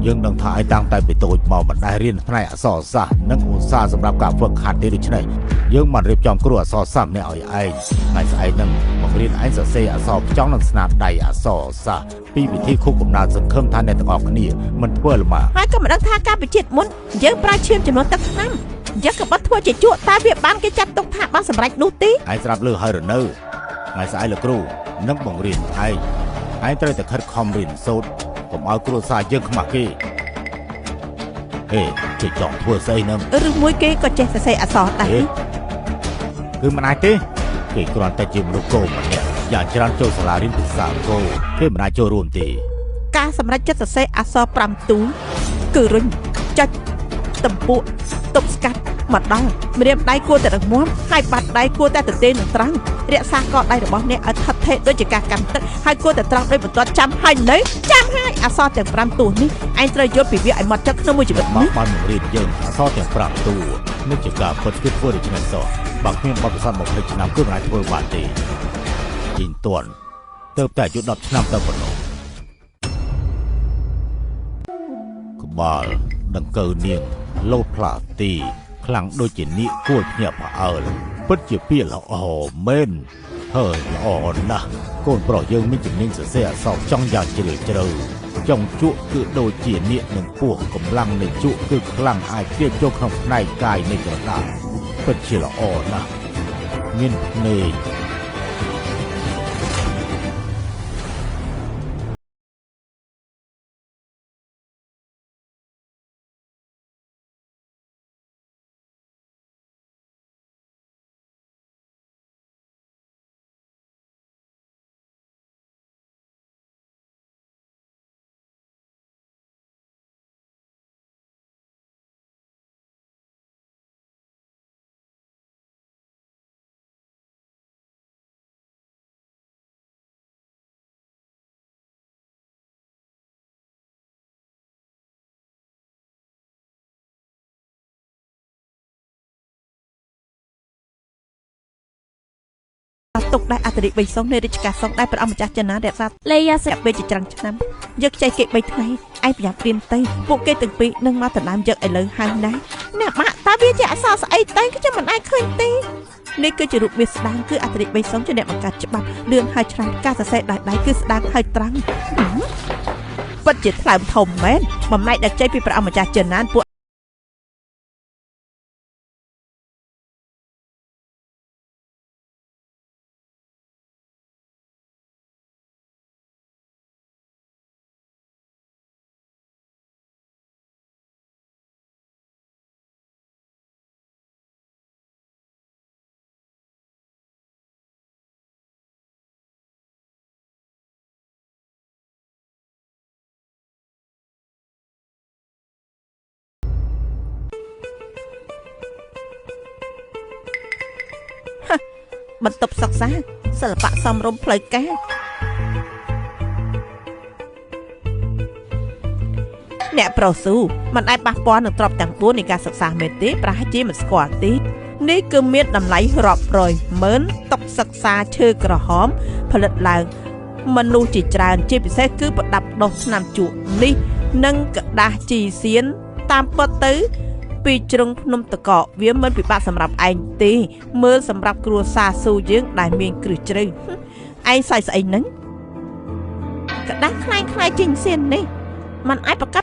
យើងនឹងថាឲ្យតាំងតែពីតូចមកមិនដែលរៀនផ្នែកអក្សរសាស្ត្រនិងឧស្សាហ៍សម្រាប់ការហ្វឹកហាត់ទេដូច្នេះយើងមិនរៀបចំគ្រូអក្សរសាស្ត្រនេះឲ្យឯងថ្ងៃស្អែកនឹងបង្រៀនឯងសរសេរអក្សរផ្ចង់និងស្នាដៃអក្សរសាស្ត្រពីវិធីខួបកំណើតសង្ឃឹមថាអ្នកទាំងអស់គ្នាមិនធ្វើល្មាហើយក៏មិនដឹងថាការវិជាតិមុនយើងប្រើឈាមចំនួនទឹកឆ្នាំយើងក៏បាត់ធ្វើជាជក់តែវាបានគេចាត់ទុកថាបានសម្រេចនោះទេឯងស្រាប់លើហើយរនៅថ្ងៃស្អែកលោកគ្រូនឹងបង្រៀនឯងត្រូវតែខិតខំរៀនសូត្រកុំឲ្យគ្រួសារយើងខ្មាស់គេហេគេចង់ធ្វើស្អីនឹងឬមួយគេក៏ចេះសរសេរអក្សរដែរគឺមិនអាចទេគេគ្រាន់តែជាមនុស្សគោម្នាក់យ៉ាងច្រើនចូលសាលារៀនភាសាគោគេមិនអាចចូលរួមទេការសម្រេចចិត្តសរសេរអក្សរ5ទូគឺរុញចុចតំពួកទប់ស្កាត់មកដល់ម្រាមដៃគួរតែរឹងមាំហើយបាត់ដៃគួរតែទទេនឹងត្រង់រក្សាកដៃរបស់អ្នកឲ្យថិតថេរដូចជាការកាន់ទឹកហើយគួរតែត្រង់ដោយបន្ទាត់ចាំហើយនៅចាំហើយអក្សរទាំង5តួនេះឯងត្រូវយល់ពីវាឲ្យម៉ត់ចិត្តក្នុងមួយជីវិតនេះបានបង្រៀនយើងអក្សរទាំង5តួនឹងជាការពិតគឺធ្វើដូចនេះសោះបើគ្មានបទពិសោធន៍20ឆ្នាំគឺមិនអាចធ្វើបានទេជីងទាន់ទៅតែអាយុ10ឆ្នាំទៅប៉ុណ្ណោះក្បាលដង្កូវនាងលោតផ្លាទីខ្លាំងដូចជានាគគួរភ្ញាក់ផ្អើលពិតជាពាក្យល្អមែនហើយល្អណាស់កូនប្រុសយើងមានជំនាញសរសេរអក្សរចង់យ៉ាងជ្រាលជ្រៅចង់ជក់គឺដូចជានាគនឹងពោះកម្លាំងនៃជក់គឺខ្លាំងអាចទាញចូលក្នុងផ្នែកកាយនៃក្រដាសពិតជាល្អណាស់មានភ្នែកទុកដែរអត្តរិទ្ធ3សងនៃរាជការសងដែរព្រះអង្គម្ចាស់ចិនណារក្សាលេយ៉ាសេពេលជាច្រើនឆ្នាំយកខ្ចីគេ3ថ្ងៃឯងប្រយ័ត្នព្រាមទៅពួកគេទាំងពីរនឹងមកដណ្ដើមយកឥឡូវហើយណាអ្នកបាក់តើវាជាអក្សរស្អីទៅខ្ញុំមិនអាចឃើញទេនេះគឺជារូបវាស្ដាងគឺអត្តរិទ្ធ3សងជាអ្នកបង្កើតច្បាប់លឿនហើយឆ្លាតការសរសេរដោយដៃគឺស្ដាងហើយត្រង់ពិតជាថ្លើមធំមែនបំណែកដឹកជ័យពីព្រះអង្គម្ចាស់ចិនណាពួកបន្ទប់សិក្សាសិល្បៈសំរុំផ្លូវការអ្នកប្រុសស៊ូមិនអាចប៉ះពាល់នឹងទ្រព្យទាំង4នៃការសិក្សាមែនទេប្រហែលជាមិនស្គាល់ទេនេះគឺមានតម្លៃរាប់រយម៉ឺនតុសិក្សាឈើក្រហមផលិតឡើងមនុស្សជាច្រើនជាពិសេសគឺប្រដាប់ដោះថ្នាំជក់នេះនិងกระดาษជីសៀនតាមពិតទៅពីជ្រុងភ្នំតកកវាមិនពិបាកសម្រាប់ឯងទេមើលសម្រាប់គ្រួសារស៊ូយើងដែលមានគ្រឹះជ្រៅឯងសើចស្អីហ្នឹងกระดาษខ្លាំងខ្លាយជីងសៀននេះมันអាចប្រកាស